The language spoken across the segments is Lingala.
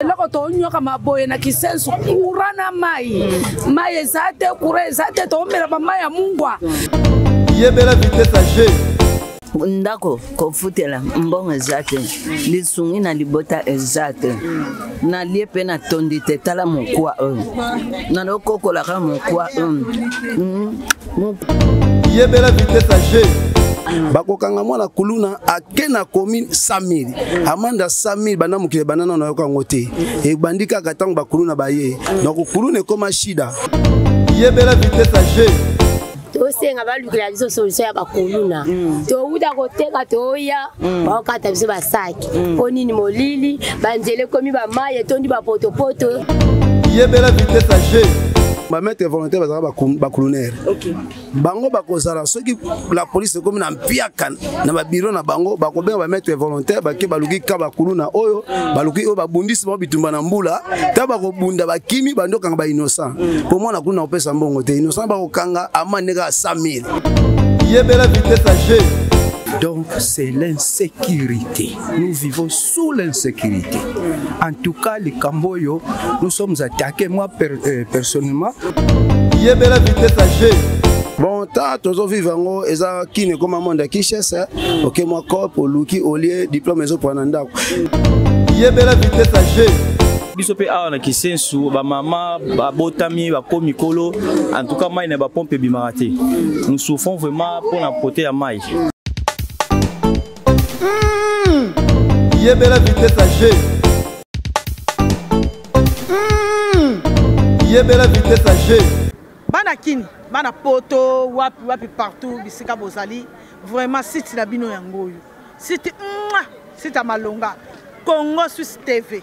Loko to nyoka maboye na kisenso kurana mai. Mai zate kure zate to mera mama ya mungwa. Yebela vitesse age. Ndako kofutela mbongo zate. Lisungi na libota ezate. Na liepe na tondi tetala mukwa. Na loko la mukwa. Yebela vitesse age. Bakokanga mwana kuluna akena commune 100 000 amanda 100 000 bana mukile banana na yoka ngote e bandika katango bakuluna baye donc kulune koma shida. Yebela vitesse age. Tosenga balukila biso solution ya bakuluna to uda koteka toya bakata biso basaki ponini molili banzele komi ba maye tondi ba potopoto. Yebela vitesse age. Ba mettre volontaire bazaka ba colonel. OK. Bango bakozala soki la police comme na mpiaka na ba bureau na bango bakobenga ba mettre volontaire ba ke baluki ka ba kuluna oyo baluki o ba bundisi ba bitumba na mbula ta ba ko bunda ba kimi bando kanga ba innocent. Pour moi na kuna opesa mbongo te innocent ba ko kanga amaneka 100 000. Yebela vitesse age. Donc c'est l'insécurité. Nous vivons sous l'insécurité. En tout cas, les Camboyo, nous sommes attaqués, moi personnellement. Yebela vitesse age. Bon, tous vivants, ils ont qui ne comme un monde qui cherche. Ok, moi, corps pour Luki, au lieu diplôme, ils ont pris un andao. Yebela vitesse age. Bisope awa na kisensu ba mama ba botami ba komikolo en tout cas mai na ba pompe bimarate. Nous souffrons vraiment pour la portée à mai. Yebela vitesse age. Yebela vitesse age. Bana kini, bana poto, wapi partout, bisika bozali, vraiment site na bino yangoyo. Site site malonga. Congo Suisse TV.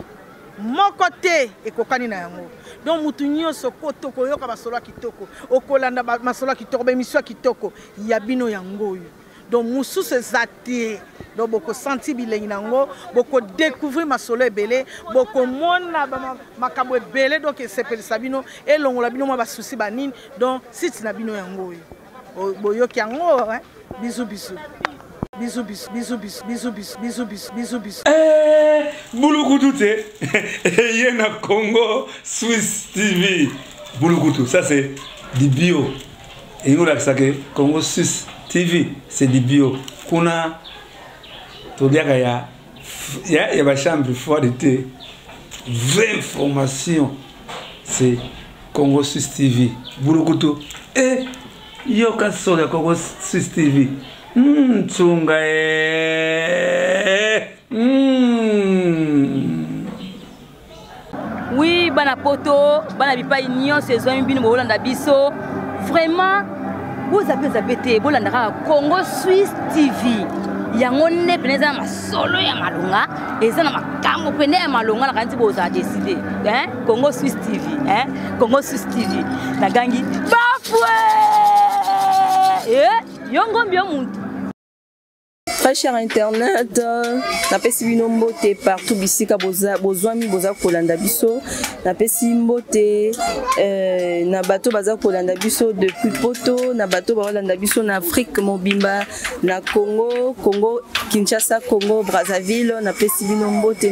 Mon côté et kokani na yango. Donc mutu nyonso koto koyoka basolo kitoko. Okolanda masolo kitoko, ba émission kitoko, ya bino yangoyo. Donc musu se zati. Donc boko senti bilengi nango, boko découvrir masolo ebele, boko mona makambo ebele donc sepeli sabino et longola bino ba souci banine. Donc site na bino yango yo. Boyoki yango hein. Bisous bisous. Bisous bisous bisous bisous bisous bisous bisous bisous bisous bisous. Bulukutu te. Yena Congo Suisse TV. Bulukutu, ça c'est du bio. Et nous là ça que Congo Suisse TV, c'est du bio. Kuna il y a ma chambre froide de thé. Vraie information. C'est Congo Suisse TV. Bulukutu. Et yo ka so de Congo Suisse TV. Tsunga. Oui, bana poto, bana bipa union saison bino bolanda biso. Vraiment, vous avez zabete bolanda Congo Suisse TV. Yango ne peneza masolo ya malunga eza na makambo pene ya malunga na kanti boza décider Congo Suisse TV Congo Suisse TV na gangi bafwe yongo mbio muntu. Très cher internet, na pesi bino mbote partout bisika bozwami boza kolanda biso, na pesi mbote na bato baza kolanda biso depuis poto, na bato balanda biso na Afrique mobimba, na Congo Kinshasa, Congo Brazzaville, na pesi bino mbote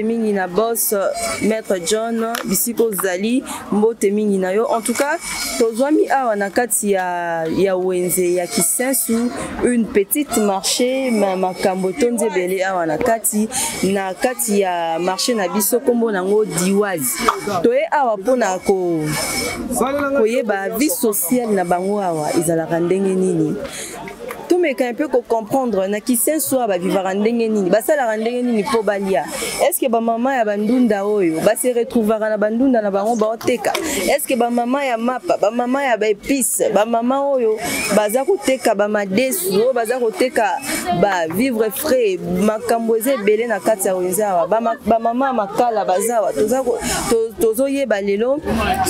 mingi na boss Maître John bisiko zali mbote mingi na yo. En tout cas, tozwami awa na kati ya wenze ya Kisensu une petite marché makambo tonze bele awa na kati ya marché na biso kombo nango Diwazi. Toye awa pona koyeba vie sociale na bango awa ezalaka ndenge nini. Tumeka un peu comprendre na Kisensu ba vivara ndenge nini basala ndenge nini po balia. Est-ce que ba mama ya bandunda oyo ba se retrouvera na bandunda na bango ba oteka? Est-ce que ba mama ya mapa, ba mama ya ba épices, ba mama oyo baza koteka ba madesu, baza koteka ba vivre frais, makambo ezebele na kati ya wenzawa. Ba mama makala bazawa tozoyeba lelo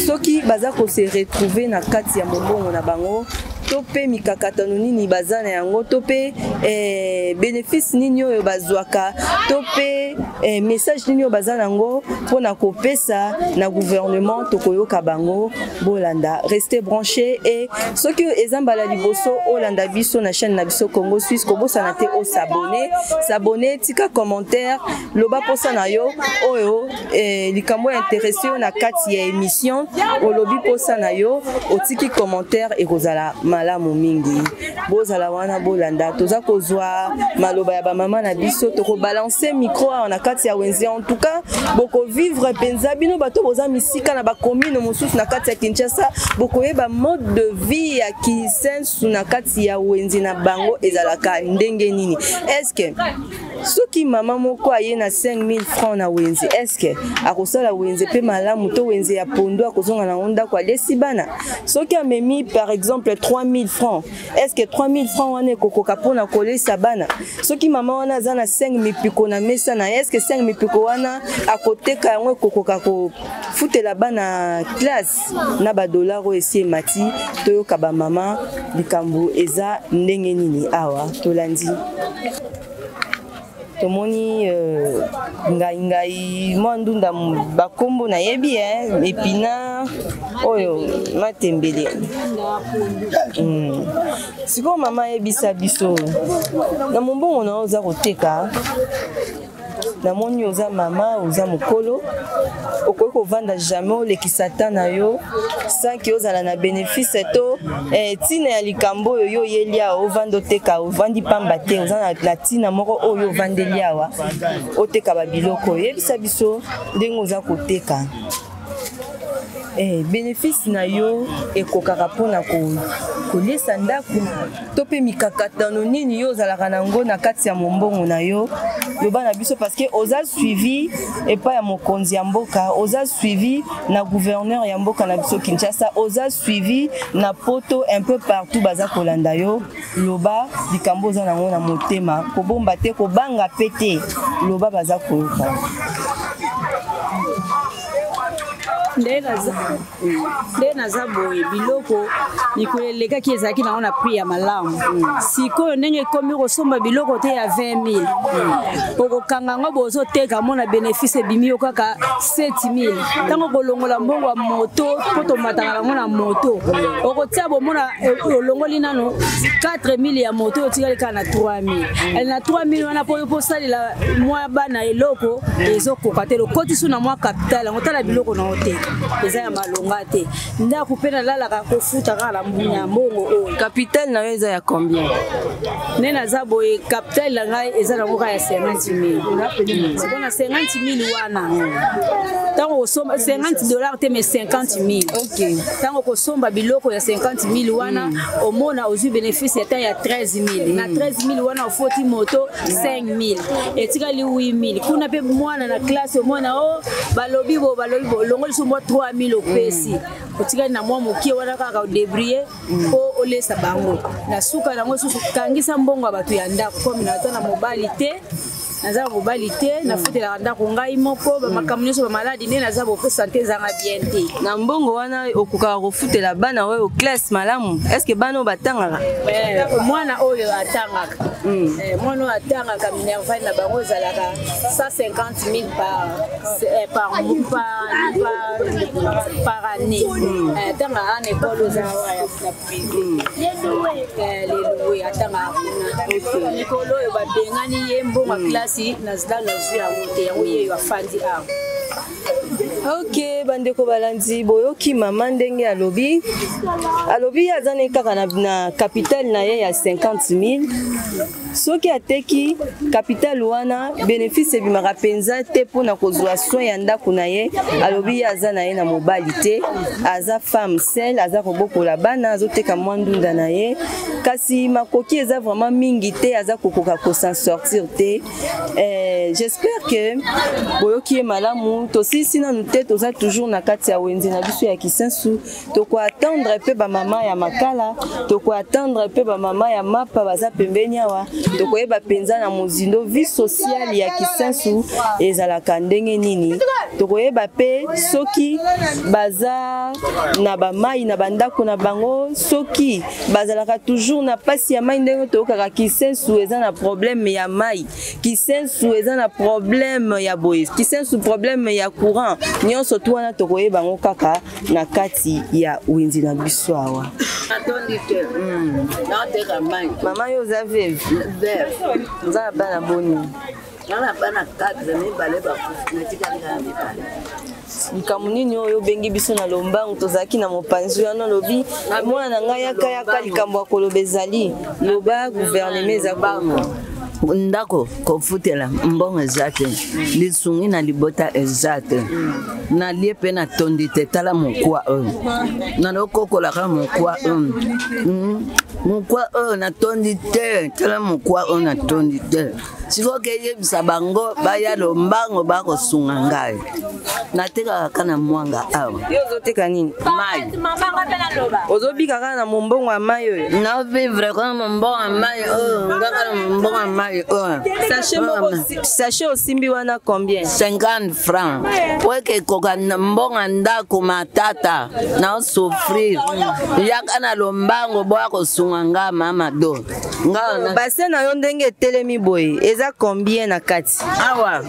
soki baza ko se retrouver na kati ya mobongo na bango. to pe mikakatano nini baza na yango to pe bénéfice nini oyo bazwaka to pe message nini oyo baza nango mpona kopesa na gouvernement tokoyoka bango bolanda restez branché et soki eza mbala liboso olanda biso na chaîne na biso Congo Suisse kobosana te o s'abonner tika commentaire loba posa na yo oyo likambo intéressé yo na kati ya émission olobi posa na yo otiki commentaire ekozala malamu mingi bozala wana bolanda toza kozwa maloba ya bamama na biso tokobalancer micro na kati ya wenze en tout cas boko vivre penza bino bato boza misika na bacommune mosusu na kati ya Kinshasa bokoyeba mode de vie ya kisensu na kati ya wenze na bango ezalaka ndenge nini est-ce que soki mama moko aye na 5000 francs na wenze est-ce que akosala wenze pe malamu to wenze ya pondo akozonga na onda kwa lesi bana soki amemi par exemple 3000 francs est-ce que 3000 francs wana ekokoka pona kolesa bana soki mama wana aza na 5000 piko na mesa na est-ce que 5000 piko wana akoteka yango ekokoka kofutela bana classe na badolar oyo esi emati toyoka bamama likambo eza ndenge nini awa tolandi tomoni ngai mwa ndunda bakombo nayebi epina oyo matembele sikoyo mama ayebisa biso na mombongo na oza koteka namoni oza mama oza mokolo okoki kovanda jamais olekisa ta na yo sanki ozala na bénéfice to ntina ya likambo oyo yo oyeli awa ovanda oteka ovandi pamba te oza na ntina moko oyo ovandeli awa oteka babiloko oyebisa biso ndenge oza koteka bénéfice na yo ekokaka mpona kolesa ndako to mpe mikakatano nini yo ozalaka nango na kati ya mombongo na yo loba na biso parce que oza suivi epai ya mokonzi ya mboka oza suivi na gouverneur ya mboka na biso Kinshasa oza suivi na poto un peu partout baza kolanda yo loba likambo oza nango na motema kobomba te kobanga pe te loba baza koyoka nde naza boye biloko mikolo elekaki ezalaki nango na prix ya malamu sikoyo ndenge ekomi kosomba biloko te ya 20 000 okokanga yango bozoteka mona bénéfice ebimi yo kaka 7 000 ntango kolongola mbongo ya moto mpo tomataka nango na moto okotia bomona olongoli nano 4 000 ya moto otikali kaka na 3 000 na 3 000 wana mpo osalela mwa bana eloko ezokoka te lokoti so na mwa capital yango tala biloko na oteka eza ya malonga te ndako mpe nalalaka kofuta kaka na mbunya mbongo oyo capital na yo eza ya combien nde naza boye capital na ngai eza nango kaka ya 50 000 sikona 50 000 wana ntango kosomba 50 dollars te mais 50 000 ntango kosomba biloko ya 50 000 wana omona ozwi bénéfice ata ya 13 000 na 13 000 wana ofoti moto 5 000 etikali 8 000 kuna mpe mwana na classe omona o balobi bo longoli so mwa 3 000 opesi otikali na mwa mokie wana kaka odebrier mpo olesa bango na suka nango susu kangisa mbongo ya bato ya ndako komi naza na mobali te naza na mobali te nafutelaka ndako ngai moko bamakambo nyonso bamaladi nde naza bope sante ezanga bien te na mbongo wana okokaka kofutela bana oyo classe malamu estce bana oyo batangaka mwana oyo atangaka mwana oyo atangaka minervale na bango ezalaka 150 000 par année atanga ana ekolo oza na privé lelouwe atangaka kuna mikolo oyo babengani ye mbongo classe nazila nazwi yango te yango ye afandi awa ok bandeko balandi boyoki mama ndenge alobi aza ne kaka na capital na ye ya 50 000 soki ateki capital wana bénéfice ebimaka mpenza te mpona kozwa soin ya ndako na ye alobi ye aza na ye na mobali te aza femme seule aza kobokola bana azoteka mwa ndunda na ye kasi makoki eza vraiment mingi te aza kokoka kosan sortir te j'espère que boyoki ye malamu tosisi nanu te toza toujours na kati ya wenze na biso ya Kisensu tokoattendre mpe bamama ya makala tokoattendre mpe bamama ya mapa baza pembeni awa tokoyeba mpenza na mozindo vie sociale ya Kisensu ezalaka ndenge nini tokoyeba pe soki baza na bamai na bandako na bango soki bazalaka toujours na pasi ya mai ndenge tokaka Kisensu eza na problème ya mai Kisensu eza na problème ya boye Kisensu problème ya courant nyonso tu wana tokoyeba bango kaka na kati ya winzi na biso awa. Mama yo za veve za bana boni likambo nini oyo bengi biso na lombangu tozalaki na mopanzi wana lobi mwana na ngai yakayaka likambo ya koloba ezali loba gouvernement eza bango ndako kofutela mbongo eza te lisungi na libota eza te nalie mpe natondi te tala mokwa oyo nalokokolaka mokwa oyo mokwa oyo natondi te tala mokwa oyo natondi te sikoke yebisa bango baya lombango bakosunga ngai natekaka kaka na mwanga awa. Yo ozoteka nini? Mai. Ozobika kaka na mombongo ya mai oyo? Navivre kaka na mombongo ya mai oyo ngaka na mombongo ya mai oyo. Sachet osimbi wana combien? 50 francs. Po eke ekoka na mbongo ndako matata na osofrir yaka na lombango boya kosunga nga mama do. Base na yo ndenge etelemi boye eza combien na kati? Awa.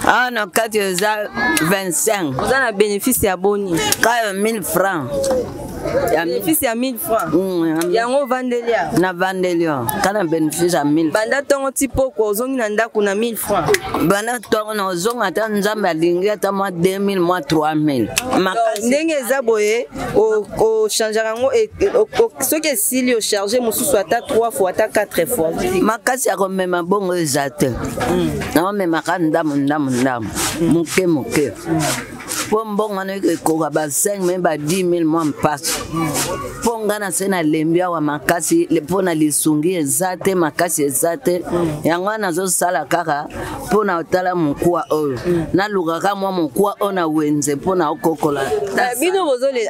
Awa na kati eza 25. Oza na bénéfice ya boni? Kaya 1000 francs. Ya bénéfice ya 1000 francs. Yango vandelia? Na vandelia. Kana bénéfice ya 1000. Banda tongo tipoko ozongi na ndako na 1000 francs. Banda tongo na ozonga ata nzambe alingi ata mwa 2000 mwa 3000. Ndenge eza boye o changer yango soki esili o charger mosusu ata 3 fois ata 4 fois. Makasi ya komema bongo eza te. Na omemaka ndamu moke. Po mbongo wana ekoka ba 5 ba 10 000 mwa mpasi. Po ngana se na lembi awa makasi po na lisungi eza te makasi eza te yango nazosala kaka po na otala mokwa oyo nalukaka mwa mokwa oyo na wenze po na okokola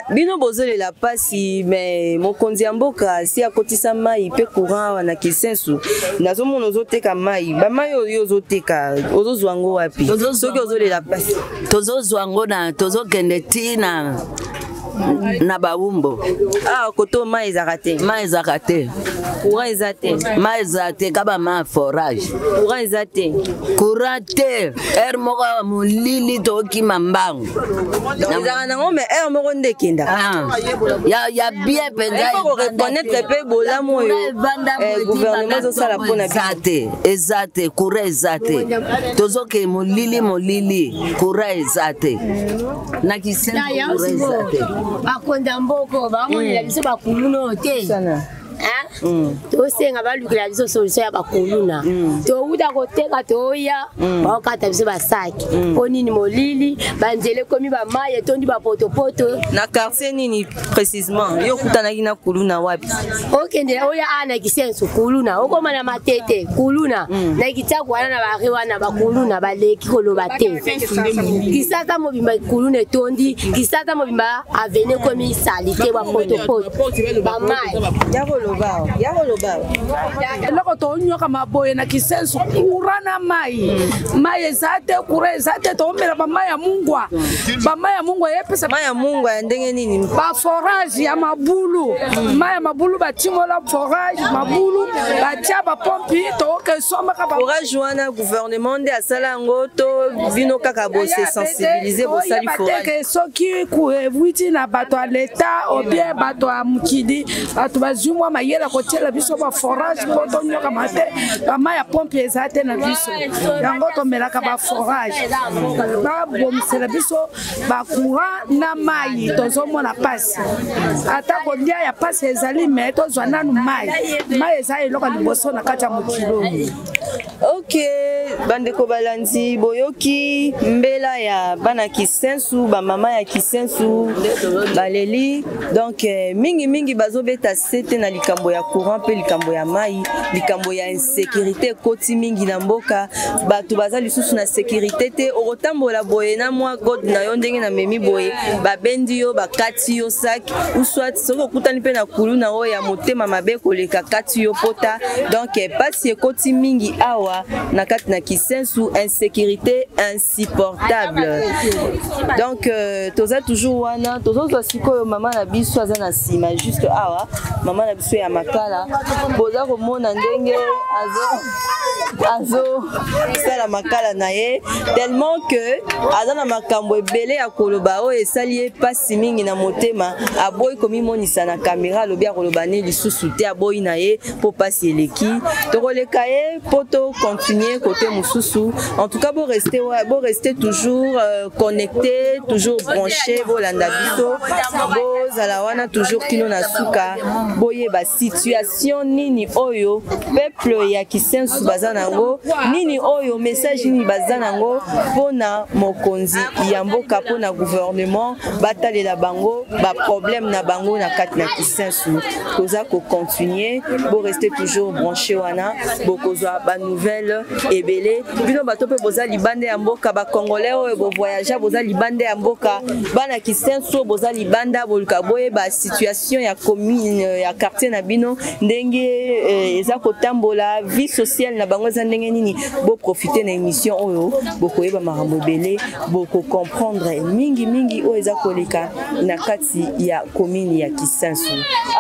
bino bozolela pasi me mokonzi ya mboka si akotisa mai mpe courant awa na Kisensu nazomona ozoteka mai bamai oyo ozoteka ozozwa yango wapi soki ozolela pasi? Tozozwa yango na tozokende tina na bawumbo. Ah, koto mai ezaka te. Mai ezaka te. Courant eza te. Mai eza te kaba ma forage. Courant eza te. Courant te. Moko molili toki mambango. Ezaka nango me moko nde kenda. Ya bien penza. Il faut reconnaître pe bolamu oyo. Gouvernement ezosala mpona bino. Eza te. Courant eza te. Tozoke molili. Courant eza te. Na Kisensu courant eza te. Bakonda mboko bamonela biso bakuluno te tosenga balukela biso solution ya bakuluna touta koteka toya baokata biso basaki mpo nini molili banzela ekomi bamai etondi bapotopoto. Na quartier nini précisement yo okutanaki na kuluna wapi? Okendela oya ana Kisensu kuluna okoma na matete kuluna na kitako wana na bari wana bakuluna baleki koloba te kisata mobimba kuluna etondi kisata mobimba avene komi salite bapotopoto bamai eloko tonyoka maboye na Kisensu kurana mai eza te kura eza te tomela bamai ya mungwa yepesa mai ya mungwa ya ndenge nini? Ba forage ya mabulu mai ya mabulu batimola forage mabulu batia bapompi toke somaka forage wana gouvernement nde asala yango to bino kaka bose sensibiliser bosali forage soki kuevwiti na bato ya leta obien bato ya mukidi bato bazumwa mayela kotiela biso ba forage po tonyoka mate bamai ya pompe eza te na biso yango tomelaka ba forage babomisela biso bacourant na mai tozomona pasi ata kolia ya pasi ezali me tozwa nanu mai eza eloko liboso na kati ya mokilo. Ok, bandeko balandi boyoki mbela ya bana Kisensu bamama ya Kisensu baleli donc mingi bazobeta sete na likambo ya courant pe likambo ya mai likambo ya insécurité koti mingi na mboka bato baza lisusu na sécurité te okotambola boye na mwa god na yo ndenge na memi boye babendi yo bakati yo sak ou soit soki okutani mpe na kulu na oyo ya motema mabe koleka kati yo pota donc pasi ekoti mingi awa na kati na Kisensu insécurité insupportable donc toza toujours wana tozozwa sikoyo mama na biso aza na nsima juste awa mama na biso ya makala boza komona ndenge azo sala makala na ye tellement que aza na makambo ebele ya koloba oyo esali ye pasi mingi na motema aboyi komimonisa na kamera alobi akoloba ne lisusu te aboyi na ye mpo pasi eleki tokoleka ye mpo tocontinue kote mosusu en tout cas bo rester toujours connecté toujours branché bolanda biso bozala wana toujours kino na suka boyeba situation nini oyo peuple ya Kisensu baza nango nini oyo message nini baza nango mpona mokonzi ya mboka mpona gouvernement batalela bango ba problème na bango na kati na Kisensu toza ko continuer bo rester toujours branché wana bokozwa ba nouvelle ebele bino bato pe boza libande ya mboka ba congolais oyo bo voyager boza libande ya mboka bana Kisensu boza libanda boluka boye ba situation ya commune ya quartier na bino ndenge eza kotambola vie sociale na bango eza ndenge nini bo profiter na émission oyo bokoyeba makambo ebele boko comprendre mingi oyo eza koleka na kati ya commune ya Kisensu.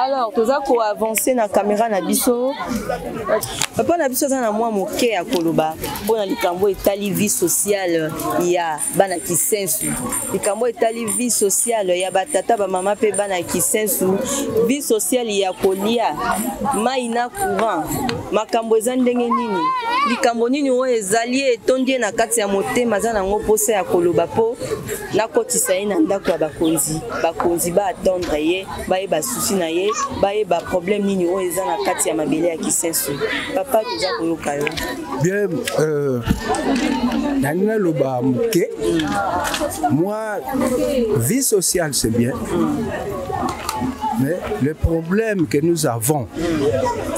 Alors toza ko avancer na caméra na biso papa na biso na mwa moke ya koloba mpona likambo etali vie sociale ya bana Kisensu likambo etali vie sociale ya batata bamama mpe bana Kisensu vie sociale ya kolia mai na courant makambo eza ndenge nini likambo nini oyo ezali etondi na kati ya motema aza nango mposa ya koloba mpo nakotisa ye na ndako ya bakonzi baattendre ye bayeba susi na ye bayeba problème nini oyo eza na kati ya mabele ya Kisensu papa toza koyoka yo bien nani naloba moke moi vie sociale c'est bien mais le problème que nous avons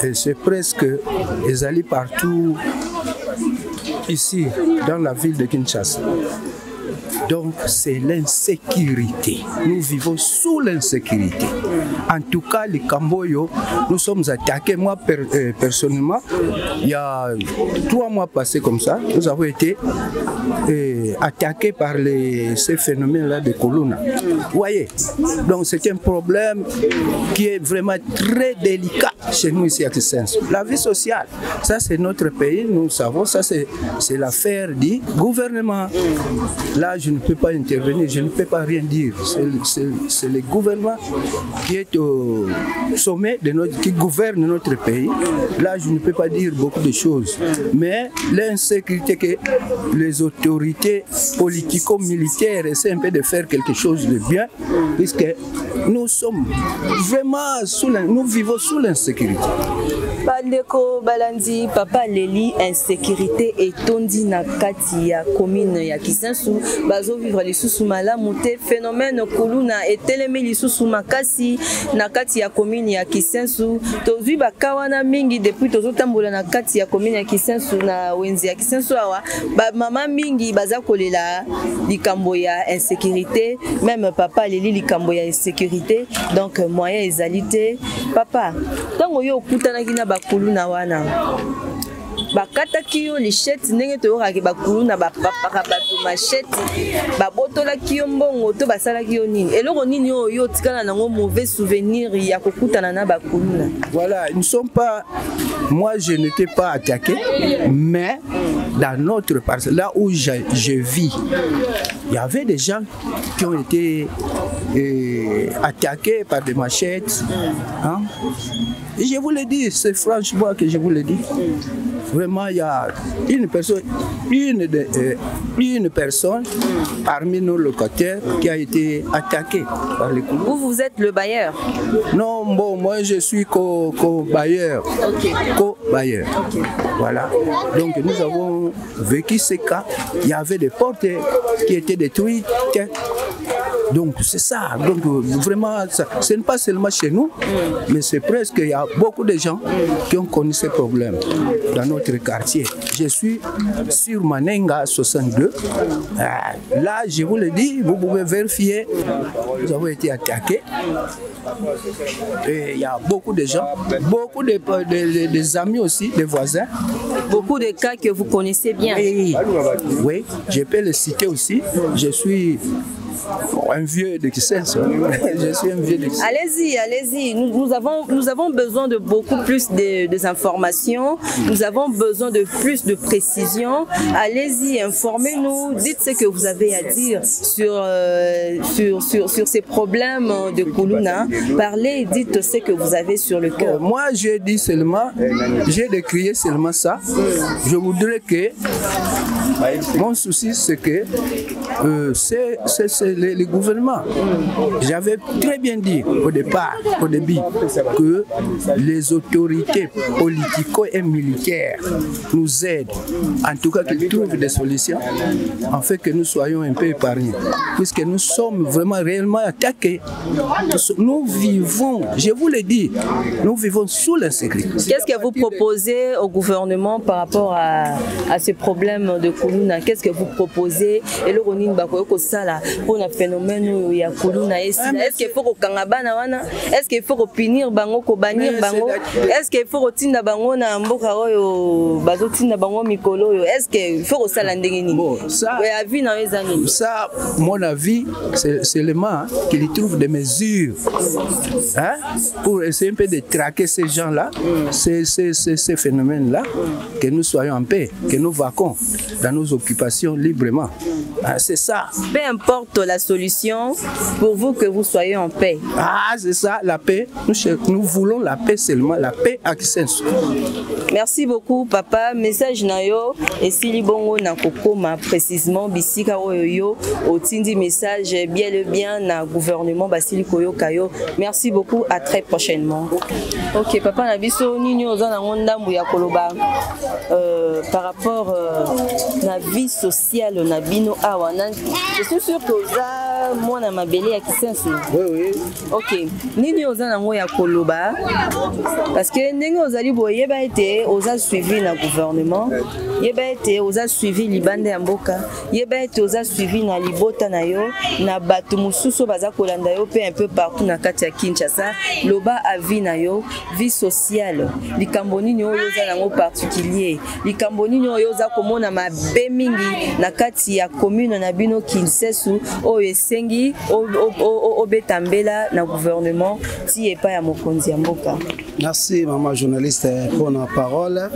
et c'est presque ezali partout ici dans la ville de Kinshasa. Donc c'est l'insécurité. Nous vivons sous l'insécurité. En tout cas, les Camboyo, nous sommes attaqués. Moi, personnellement, il y a 3 mois passés comme ça, nous avons été attaqués par ces phénomènes-là de Koluna. Vous voyez? Donc c'est un problème qui est vraiment très délicat chez nous ici à Kisensu. La vie sociale, ça c'est notre pays, nous savons, ça c'est l'affaire du gouvernement. Là, je ne peux pas intervenir, je ne peux pas rien dire. C'est le gouvernement qui est au sommet qui gouverne notre pays. Là, je ne peux pas dire beaucoup de choses. Mais l'insécurité que les autorités politico-militaires essaient un peu de faire quelque chose de bien, puisque nous sommes vraiment nous vivons sous l'insécurité. Bandeko Balandi, Papa Leli, insécurité et tondi na kati ya commune ya Kisensu, bazo vivre lisusu malamu te phénomène kuluna etelemi lisusu makasi na kati ya commune ya Kisensu. Tozwi bakawana mingi depuis tozotambola na kati ya commune ya Kisensu na wenzi ya Kisensu awa, ba mama mingi baza kolela likambo ya insécurité, même Papa Leli likambo ya insécurité, donc moyen ezalité. Papa, tango yo okutanaki na bakuluna wana bakataki yo lichette ndenge toyokaki bakuluna bapapaka bato machette babotolaki yo mbongo to basalaki yo nini eloko nini oyo otikala nango mauvais souvenir ya kokutana na bakuluna? Voilà, ils ne sont pas, moi je n'étais pas attaqué, mais dans notre parcelle, là où je vis, il y avait des gens qui ont été attaqués par des machettes. Hein? Et je vous le dis, c'est franchement que je vous le dis. Vraiment, il y a une personne parmi nos locataires qui a été attaquée par les coups. Vous êtes le bailleur? Non, bon, moi je suis co-bailleur. Okay. Co-bailleur. Okay. Voilà. Donc nous avons vécu ces cas. Il y avait des portes qui étaient détruites. Donc c'est ça. Donc vraiment, ce n'est pas seulement chez nous, mais c'est presque, il y a beaucoup de gens qui ont connu ces problèmes dans notre quartier. Je suis sur Manenga 62. Là, je vous le dis, vous pouvez vérifier, nous avons été attaqués. Et il y a beaucoup de gens, beaucoup de amis aussi, des voisins. Beaucoup de cas que vous connaissez bien. Oui, je peux le citer aussi. Je suis un vieux de Kissenso. Je suis un vieux de Kissenso. Allez-y, allez-y. Nous avons besoin de beaucoup plus de informations. Nous avons besoin de plus de précisions. Allez-y, informez-nous. Dites ce que vous avez à dire sur ces problèmes de Kuluna. Parlez, dites ce que vous avez sur le cœur. Moi, je dis seulement, j'ai décrié seulement ça. Je voudrais que mon souci, c'est que c'est le gouvernement. J'avais très bien dit au départ, au début, que les autorités politico et militaires nous aident, en tout cas qu'ils trouvent des solutions, en fait que nous soyons un peu épargnés, puisque nous sommes vraiment réellement attaqués. Nous vivons, je vous le dis, nous vivons sous l'insécurité. Qu'est-ce que vous proposez au gouvernement par rapport à ce problème de Kuluna? Qu'est-ce que vous proposez? Et le Ronin Bakoyoko Sala pour un phénomène où il y a Kuluna. Est-ce qu'il faut qu'on kangabana wana? Est-ce qu'il faut qu'on punir bango, qu'on bannir bango? Est-ce qu'il faut qu'on tinda bango na mboka oyo bazo tinda bango mikolo oyo? Est-ce qu'il faut qu'on salandengeni? Bon, ça, ça, mon avis, c'est seulement qu'ils trouvent des mesures, hein, pour essayer un peu de traquer ces gens-là, ces phénomènes-là, que nous soyons en paix, que nous vaquons dans nos occupations librement. C'est ça. Peu importe la solution, pour vous que vous soyez en paix. Ah, c'est ça, la paix. Nous voulons la paix seulement, la paix à Kissenso. Merci beaucoup, papa. Message nayo et Sili Bongo na kokoma précisément bisika oyo otindi message bien le bien na gouvernement Basili Koyo Kayo. Merci beaucoup, à très prochainement. Ok, papa na biso nini ozana ngondambu ya koloba par rapport na vie sociale na bino awa. Je suis sûr que oza mwana mabele ya Kissenso. Oui. Ok, nini ozana ngo ya koloba parce que ndenge ozali boye ba été oza suivi na gouvernement, yeba été oza suivi libande ya mboka, yeba été oza suivi na libota na yo na bato mususu baza kolanda yo pe un peu partout na kati ya Kinshasa, loba avi na yo vie sociale, likambo nini oyo oza nango particulier, likambo nini oyo oza komona mabe mingi na kati ya commune na bino Kinsesu oyo esengi obetambela na gouvernement ti epa ya mokonzi ya mboka. Merci maman journaliste pour la parole.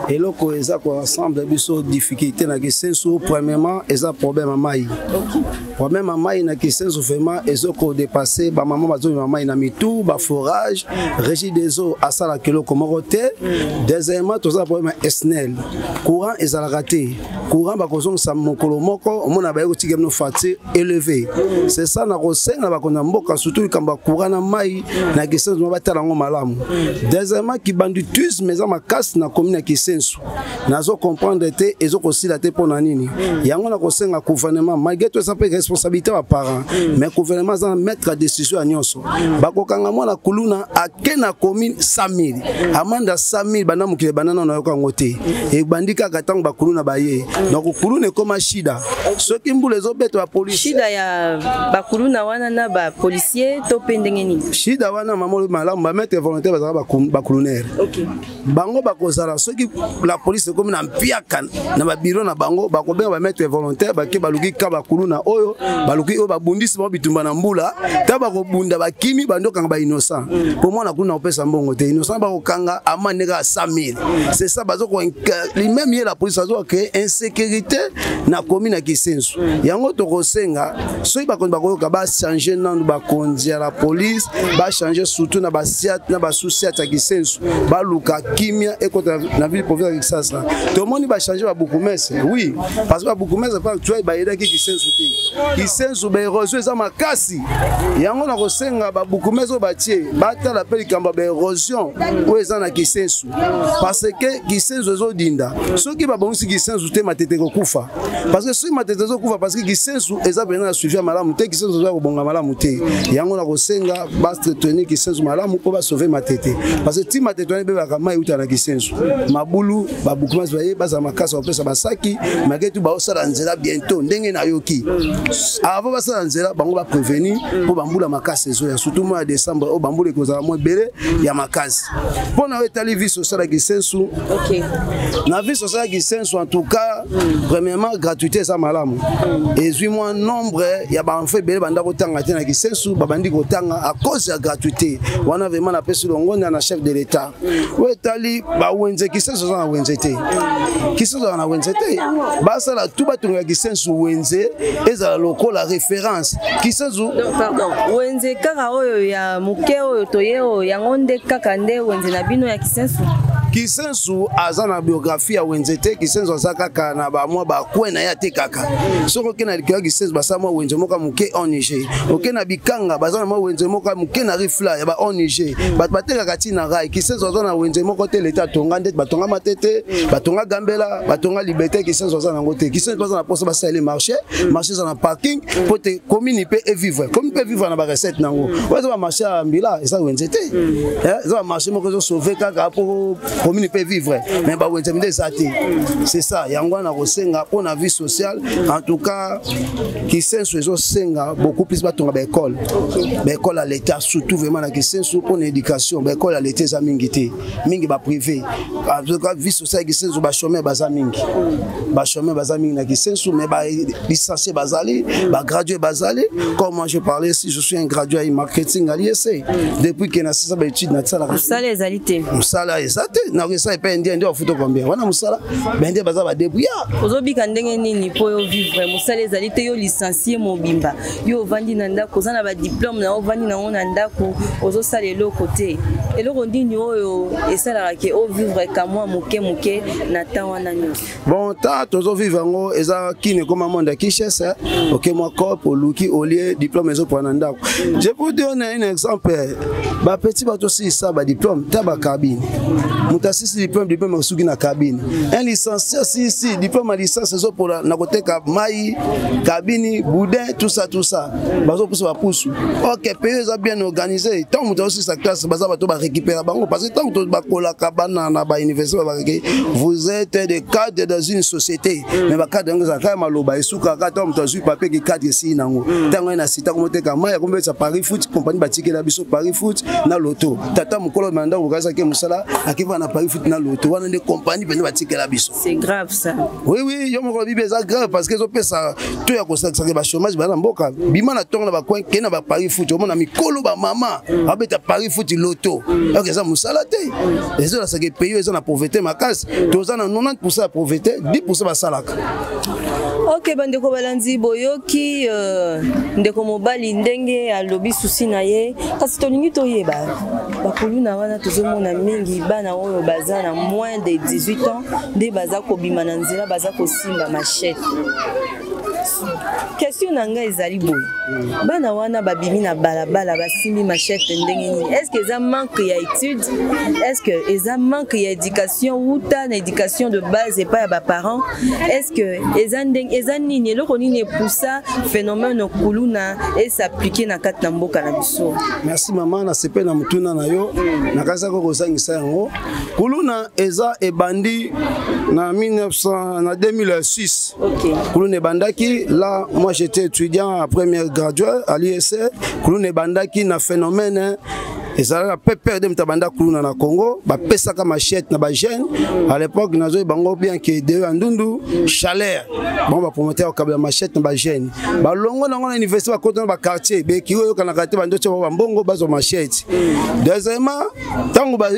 Et là qu'on est ensemble biso difficulté na Kissenso premièrement eza problème à mai. Problème à mai na Kissenso vraiment ezo ko dépasser ba maman bazo maman na mitou ba forage régie des eaux à sala kilo komoroté. Deuxièmement tout ça problème SNEL. Courant ezala raté. Courant ba kozong sa mokolo moko omona ba yoti no fati élevé. C'est ça na kosenga ba kona mboka surtout kamba courant na mai na Kissenso ba tala ngo malamu. Deuxièmement qui banditisme mais ma casse na commune ya Kissenso nazo comprendre te ezo kosila te pona nini yango na kosenga gouvernement malgré tout ça peut responsabilité ba parents mais gouvernement za mettre la décision à nyonso bakokanga mwana Kuluna akena commune 100 000 amanda 100 000 bana mukile banana na yoka ngote e bandika katango ba Kuluna baye donc Kuluna comme shida soki mbule zo beto ba police shida ya ba Kuluna wana na ba policier to pendengeni shida wana mamolo malamu ba mettre volontaire ba Kulunaire. OK. Bango bakozala soki la police comme na mpiaka na ba bureau na bango bakobenga ba mettre volontaire ba ke baluki ka ba Kuluna oyo baluki oyo babundisi ba bitumba na mbula ta bakobunda bakimi bandoka ba innocent. Pour moi na Kuluna opesa mbongo te innocent bakokanga amaneka 100 000. C'est ça bazo ko même la police azo créer insécurité na commune ya Kissenso. Yango to kosenga soki bakondi bakoyoka ba changer nan ba konzi ya la police ba changer surtout na ba siat na ba sous social ya Kisensu baluka kimia ekota na ville province ya Kisasa tout le monde va changer ba Bukumese oui parce que ba Bukumese pas tu ba ida ki Kisensu te Kisensu ba érosion eza makasi yango na kosenga ba Bukumese batie bata la peli kamba ba érosion ko eza na Kisensu parce que Kisensu zo dinda soki ba bonsi Kisensu te matete ko kufa parce que si matete zo kufa parce que Kisensu eza bena na suivre malamu te Kisensu zo bonga malamu te yango na kosenga ba tenir Kisensu malamu ko ba sauver matete parce que ti matete ne be ba kama yuta na Kisensu mabulu ba Bukumese baye baza makasa ko pesa basaki magetu ba osala nzela bientôt ndenge na yoki avant basala nzela bango ba prévenir pour bambula makasa zo ya surtout mois de décembre o bambule ko za mo belé ya makasa pona etali vie sociale Kisensu OK na vie sociale Kisensu en tout cas premièrement gratuité ça malamu et suis moi nombre ya ba enfant belé banda ko tanga te na Kisensu babandi ko tanga à cause de la gratuité wana vraiment na pesi longo na chef de l'état o etali ba wenze Kisensu za wenze te Kisensu na wenze te basa la tout batunga Kisensu wenze eza lokola référence Kisensu pardon wenze kaka oyo ya muke oyo toyeo yango nde kaka nde wenze na bino ya Kisensu Kisensu aza na biographie ya wenze te Kisensu aza kaka na ba mwa ba kwena ya te kaka soko ke na likya Kisensu basa mwa wenze moka muke en Niger oke na bikanga baza na mwa wenze moka muke na rifla ya ba en Niger bat bateka kati na rai Kisensu aza na wenze moko te l'état tonga ndet batonga matete batonga gambela batonga liberté Kisensu aza na ngote Kisensu baza na poste basa les marché za na parking pour te commune pe et vivre comme peut vivre na ba recette nango waza ba marché à mbila eza wenze te eza ba marché moko zo sauver kaka pour commune peut vivre mais ba wenze minde sati c'est ça yango na kosenga pour na vie sociale en tout cas Kisensu ezo senga beaucoup plus batonga ba école à l'état surtout vraiment na Kisensu pour l'éducation ba école à l'état za mingi ba privé en tout cas vie sociale Kisensu ba chômeur baza mingi na Kisensu mais ba licencié bazali ba gradué bazali comme moi je parlais si je suis un gradué en marketing à l'IEC depuis que na ça ba étude na tsala musala ezalité musala ezate na ça pas indien ndio photo combien wana musala bende baza ba débrouiller ozobika ndenge nini po yo vivre musala ezalité yo licencié mobimba yo vandi na ndako za na ba diplôme na vandi na ona ndako ozo sala eloko te eloko ndini oyo esala ke o vivre ka moi muke na temps wana nyo bon ta tozo vivre ngo eza kine comme monde Kinshasa OK moi corps pour luki au lieu diplôme ezo prendre ndako je peux donner un exemple ba petit bato si ça ba diplôme ta ba cabine mutasi diplôme osuki na cabine un licencié si diplôme à licence ezo pour na côté ka mai cabine boudin tout ça bazo pousse ba pousse OK pays a bien organisé tant muta aussi sa classe baza bato ba récupérer bango parce que tant que ba kola kabana na ba université ba vous êtes des cadres dans une société mais ba cadre ngo za ka maloba esuka ka tant muta zu papier ki cadre ici nango tango na sita ko moteka mai ko mbetsa Paris Foot compagnie batikela biso Paris Foot na loto tata mukolo manda ko kaza ke musala akiva na Paris Foot na loto wana de compagnie pende batikela biso c'est grave ça oui yo moko bibe ça grave parce que zo pesa to ya ko saksa ba chômage ba mboka bima na tonga ba coin ke na ba Paris Foot mo na mikolo ba mama abeta Paris Foot loto ok ça musala te les autres ça que pays ils ont la pauvreté makasi to za na 90% de pauvreté 10% ba salaka. Ok bandeko balanzi boyoki ndeko mobali ndenge alobi susi na ye kasi tolingi toyeba bakuluna wana tozomona mingi bana oyo baza na moins de 18 ans nde baza kobima na nzela baza kosimba machette. Question nanga ezali boye bana wana babimi na balabala basimbi machette ndenge nini est-ce que eza manque ya étude est-ce que eza manque ya éducation ou ta na éducation de base et pas ya ba parents est-ce que eza nini eloko nini poussa phénomène kuluna et s'appliquer na kati na mboka na biso. Merci maman na sepe na mutuna na yo na kaza ko kozangisa yango kuluna eza ebandi na 2006. OK kuluna ebandaki là moi j'étais étudiant à première graduée à l'IEC kuluna ebandaki na phénomène et ça a peur de m'tabanda kuluna na Congo ba pesa ka machette na ba jeune à l'époque nazo bango bien que de andundu chaleur bon ba promoteur au kabla machette na ba jeune ba longo na ngona université ba kotana ba quartier be ki yo kana kate bando tshaba mbongo bazo machette deuxièmement tango ba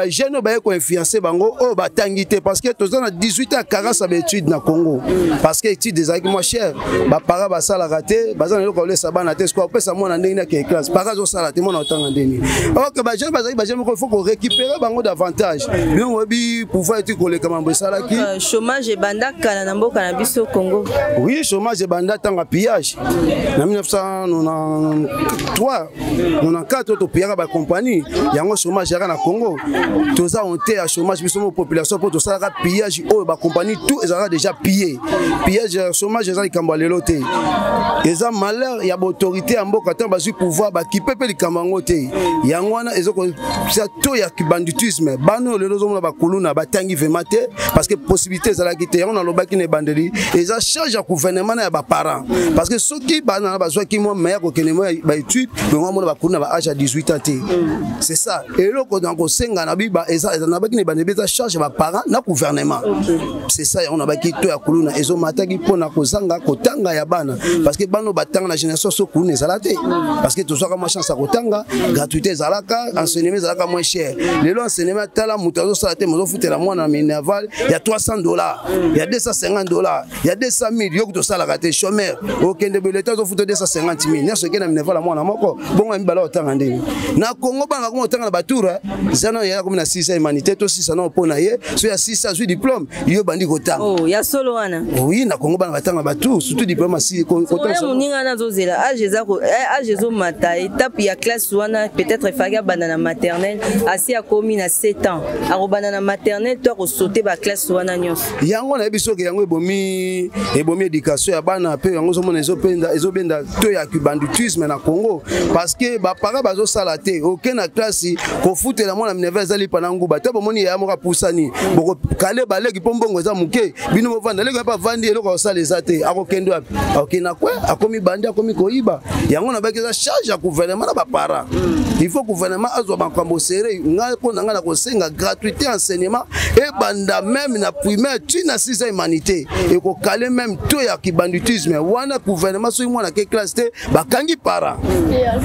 jeune ba ko influencer bango o ba tangité parce que tozana 18 à 40 ba études na Congo parce que études des avec moi cher ba para ba sala raté bazana loko le sabana te sko pesa mona ndenge na classe para zo sala te mona otanga ndeni alors que bajeune bazali bajeune il faut qu'on récupère bango davantage bien obi pouvoir être koleka mambo salaki chômage ebanda kala na mboka na biso Congo. Oui, chômage ebanda tanga pillage na 1993 94 to pillage ba compagnie yango chômage yaka na Congo toza honte ya chômage biso mo population pour to sala pillage o ba compagnie tout ezala déjà pillé pillage chômage ezali kamba lelo te eza malheur ya autorité ya mboka tant bazui pouvoir ba kipe pe likambango te yango wana ezoko ça to ya banditisme bano lelo zo mona ba kuluna ba tangi vemate parce que possibilité ezala ki te yango na lobaki ne bandeli eza charge ya gouvernement na ba parents parce que soki bana bazwa ki mo meilleur ko kenemo ba étude ngo mona ba kuluna ba âge à 18 ans te c'est ça et loko donc senga na biba eza na baki ne bandeli eza charge ba parents na gouvernement c'est ça on a baki to ya kuluna ezo mataki pona ko zanga ko tanga ya bana parce que bano batanga na génération so kuluna ezala te parce que tozaka ma chance à kotanga gratuité ezalaka enseignement ezalaka moins cher lelo enseignement tala mutazo sala te mozo futela mwana minerval il y a $300 il y a $250 il y a 200 000 yo to sala kate chômeur okende beleta zo futo 250 000 nyaso ke na minerval la mwana moko bongo mbala otanga ndeni na Congo banga ko otanga na batura zana ya comme na 6 humanité to 6 na opona ye so ya 6 azui diplôme yo bandi kotanga oh ya solo wana oui na Congo banga batanga batu surtout diplôme si kotanga muninga na zozela age zo mata étape ya classe wana peut-être faga bana na maternelle asi a komi na 7 ans a bana na maternelle to ko sauter ba classe wana nyonso yango na biso ke yango ebomi éducation ya bana pe yango zo mona ezobenda to ya banditisme na Congo parce que ba para bazo sala te aucun na classe ko futela mona minerval zali pana nguba te bomoni ya moka pusani boko kale baleki pombongo za muke bino movanda leko pa vandi eloko sala ezate akokendo api akina kwa akomi bandi akomi koiba yango na bakeza charge ya gouvernement na ba para il faut gouvernement azwa makambo serré nga ko nanga na ko senga gratuité enseignement et banda même na primaire tu na 6 humanité et ko kale même to ya kibanditisme wana gouvernement so mwana ke classe te bakangi para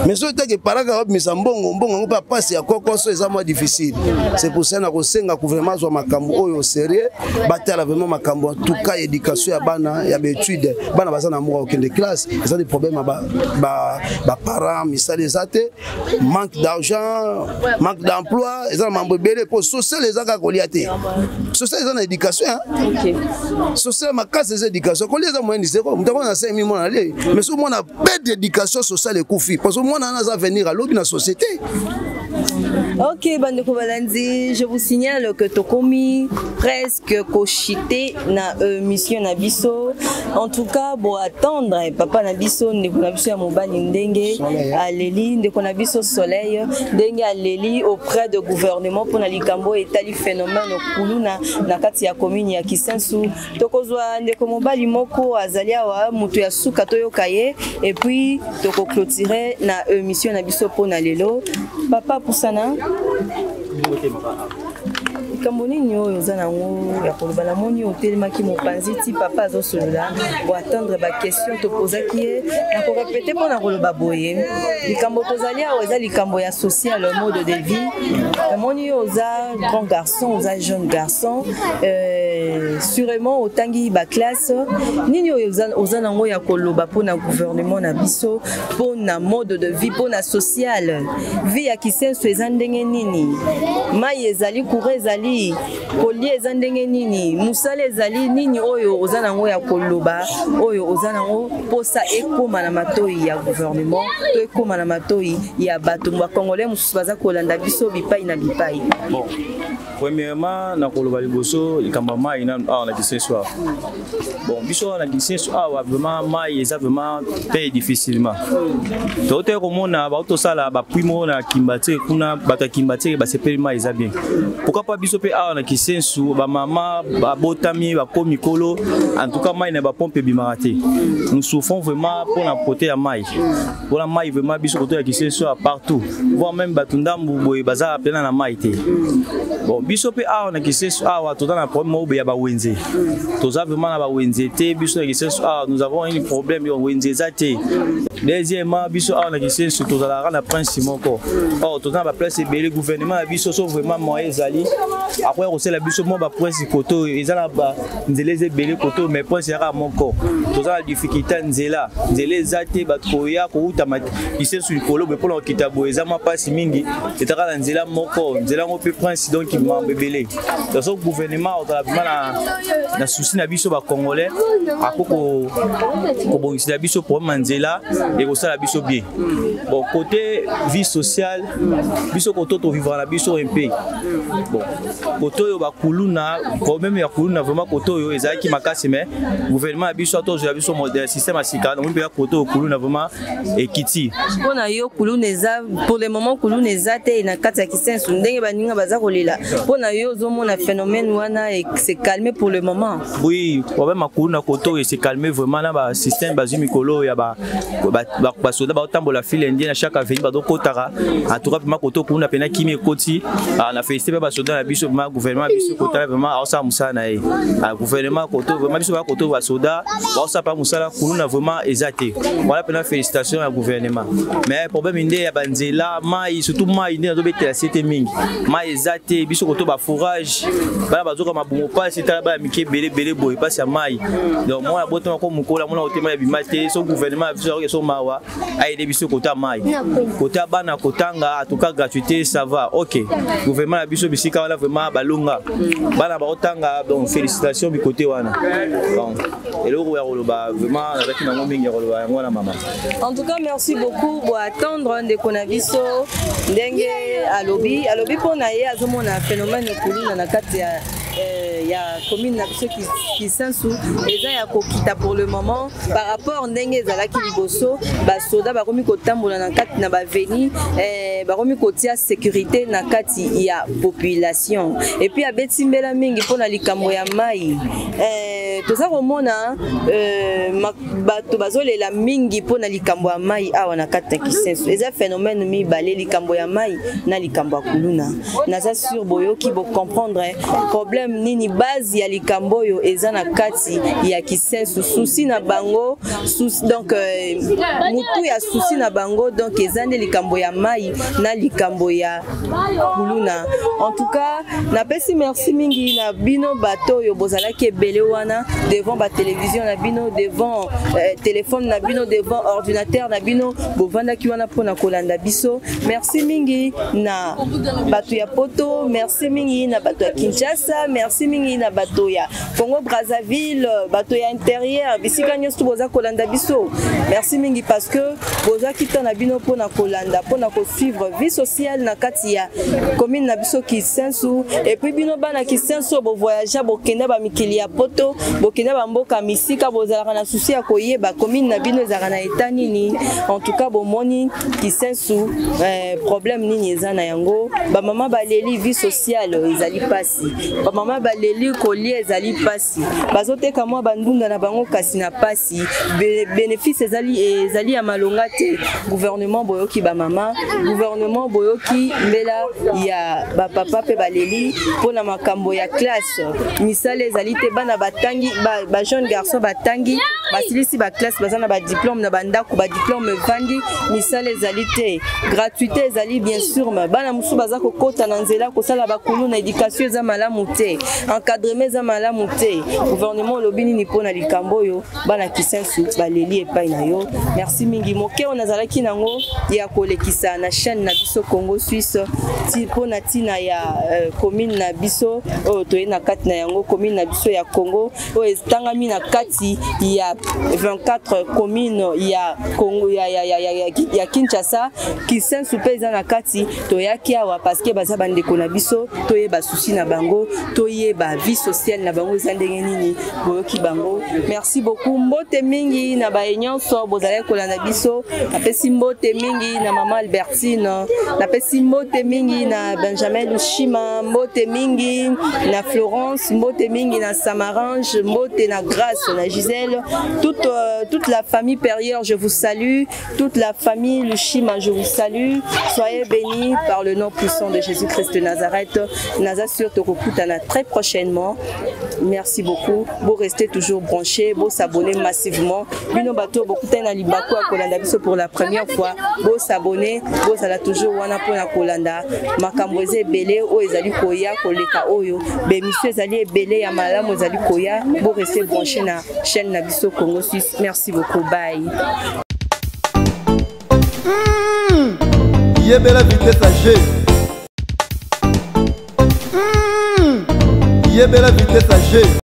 mais so te ke para ka misa mbongo pa passe ya kokoso eza moins difficile c'est pour ça na ko senga gouvernement azwa makambo oyo sérieux batala vraiment makambo en tout cas éducation ya bana ya étude bana baza na moka okende classe eza des problèmes ba parents misali ezate manque d'argent manque d'emploi eza mambo belé pour social ezaka kolia te social eza na éducation OK social makasi eza éducation kolia eza moyen zéro mutako na 5 000 mona le mais so mona perte d'éducation sociale ekufi parce que mona na za venir à l'autre na société. Ok, Bandeko Balandi, je vous signale que Tokomi presque cochité na mission Nabiso. En tout cas, bon attendre papa Nabiso ndeko Nabiso ya mobali ndenge aleli ndeko Nabiso soleil ndenge aleli auprès de gouvernement pour na likambo etali phénomène kuluna na kati ya commune ya Kisensu. Tokozwa ndeko mobali moko azalia wa mutu ya suka toyokaye et puis toko clôturer na mission Nabiso pour na lelo. Papa Poussana kamboni nyo zana ngo ya koloba la moni hotel maki mopanzi ti papa azo solola pour attendre ba question te poser qui na ko répéter pour na koloba boye likambo tozalia oza likambo ya social le mode de vie kamboni oza grand garçon oza jeune garçon sûrement otangi ba classe nini oza nango ya koloba pour na gouvernement na biso pour na mode de vie pour na social vie ya Kisensu eza ndenge nini mai ezali courant ezali kolie eza ndenge nini musala ezali nini oyo oza nango ya koloba oyo oza nango posa ekoma na matoi ya gouvernement to ekoma na matoi ya bato ba congolais mususu baza kolanda biso bipai na bipai. Bon, premièrement na koloba liboso likamba mai na na Kisensu. Bon, biso na Kisensu vraiment mai eza vraiment très difficilement. Tote komona ba otosala ba primo na Kimbate kuna bato Kimbate ba sepeli mai eza bien. Pourquoi pas biso pe na Kisensu ba mama ba botami ba komikolo en tout cas mai na ba pompe bimaraté. Nous souffrons vraiment pour la protéger la mai. Pour la mai vraiment biso côté ya Kisensu partout. Voire même batundambu boy bazar plein na mai té. Bon biso pe na Kisensu to dans la problème obe ya ba wenze. Toza vraiment na ba wenze té biso na Kisensu nous avons un problème yo wenze zaté. Deuxièmement biso na Kisensu tozala na prince moko. To dans ba place belé gouvernement biso so vraiment moyen zali après on sait la biso mo ba prince koto ezala ba nzela ezebele koto mais prince yaka moko toza la difficulté nzela ezate ba koya ko utama isensu likolo be pona okita bo ezama pasi mingi etaka na nzela moko nzela ngo pe prince donc mambebele donc le gouvernement na souci na biso ba congolais akoko ko bongisi la biso pour manzela et ko sala biso bien bon côté vie sociale biso koto to vivre la biso un peu bon koto yo ba kuluna problème ya kuluna vraiment koto yo ezaki makasi mais gouvernement biso to je biso modèle système asika donc bien koto kuluna vraiment ekiti pona yo kuluna eza pour le moment kuluna eza te na kati ya kisensu ndenge baninga baza kolela pona yo zomona phénomène wana et c'est calmé pour le moment. Oui, problème à kuluna koto et c'est calmé vraiment là ba système bazumi kolo ya ba soda ba tambola file indienne à chaque avenue ba donc kotara en tout cas vraiment koto kuluna pena kimi koti na félicité ba soda na biso vraiment gouvernement biso kotara vraiment osa musana e gouvernement koto vraiment biso ba koto ba soda osa pa musala kuluna vraiment exacté voilà pena félicitations à gouvernement mais problème inde ya banzela mai surtout mai inde na dobetela c'était mingi mai exacté biso koto ba fourrage ba bazoka mabungo pasi tala ba mike belé boy pasi ya mai donc moi boto ko mukola mona otema ya bimate so gouvernement biso so mawa aide biso kota mai kota bana kotanga en tout cas gratuité ça va OK gouvernement la biso bisika wala vraiment balunga bana ba otanga donc félicitations bi côté wana donc et le roi ba vraiment avec na ngomingi roi ngwana mama en tout cas merci beaucoup pour attendre de konabiso ndenge alobi pona ye azomona phénomène kuluna na kati ya commune na biso qui sensu eza ya kokita pour le moment par rapport ndenge ezalaki liboso basoda bakomi kotambola na kati na baveni bakomi kotia sécurité na kati ya population et puis abeti mbela mingi mpona likambo ya mai toza komona bato bazolela mingi mpona likambo ya mai awa na kati ya kisensu eza phénomène mibale likambo ya mai na likambo ya kuluna naza sur boyoki bocomprendre problème nini base ya likambo oyo eza na kati ya kisensu souci na bango donc mutu ya souci na bango donc eza nde likambo ya mai na likambo ya kuluna en tout cas napesi merci mingi na bino bato oyo bozalaki ebele wana devant ba télévision na bino devant téléphone na bino devant ordinateur na bino bovandaki wana mpona kolanda biso merci mingi na bato ya poto merci mingi na bato ya Kinshasa merci mingi na bato ya Congo Brazzaville bato ya intérieur bisika nyonso boza kolanda biso merci mingi parce que boza kita na bino mpona kolanda mpona ko suivre vie sociale na kati ya commune na biso Kisensu et puis bino bana Kisensu bo voyager bokenda ba mikili ya poto bokenda ba mboka misika bozalaka na souci ya koyeba commune na bino ezalaka na état nini en tout cas bomoni Kisensu problème nini eza na yango ba mama baleli vie sociale ezali pasi ba mama baleli kolia ezali pasi bazoteka mwa bandunda na bango kasi na pasi bénéfice ezali ya malonga te gouvernement boyoki ba mama gouvernement boyoki mbela ya ba papa pe baleli pona makambo ya classe misala ezali te bana batangi ba jeune garçon batangi basilisi ba classe bazana ba diplôme na bandako ba diplôme vandi misala ezali te gratuité ezali bien sûr mais bana musu baza kokota na nzela kosala bakulu na éducation eza malamu te encadrement eza malamu te gouvernement lobini ni pona likambo yo bana Kisensu baleli epai na yo merci mingi moke on azalaki nango ya kolekisa na chaîne na biso Congo Suisse ti pona tina ya commune na biso oyo toye na kati na yango commune na biso ya Congo oyo ezitangami na kati ya 24 commune ya Congo ya Kinshasa Kisensu pe eza na kati toyaki awa parce que baza bandeko na biso toyeba souci na bango toyeba vie sociale na bango eza ndenge nini boyoki bango merci beaucoup mbote mingi na baenyonso bozalaki kolanda biso napesi mbote mingi na mama Albertine napesi mbote mingi na Benjamin Lushima mbote mingi na Florence mbote mingi na Samarange Mbote, na Grâce, na Gisèle, toute la famille Perrière, je vous salue, toute la famille Luchima, je vous salue. Soyez bénis par le nom puissant de Jésus-Christ de Nazareth. Naza sur Tokokutana très prochainement. Merci beaucoup. Vous restez toujours branchés, vous s'abonnez massivement. Bino bato beaucoup na libako à Kolanda biso pour la première fois. Vous s'abonnez, vous allez toujours wana pour la Kolanda. Makamboze belé o ezali koya koleka oyo. Be monsieur ezali belé ya malamu ezali koya. Vous restez branchés na chaîne Nabiso Congo Suisse. Merci beaucoup. Bye. Yebela vitesse à G. Yebela vitesse à G.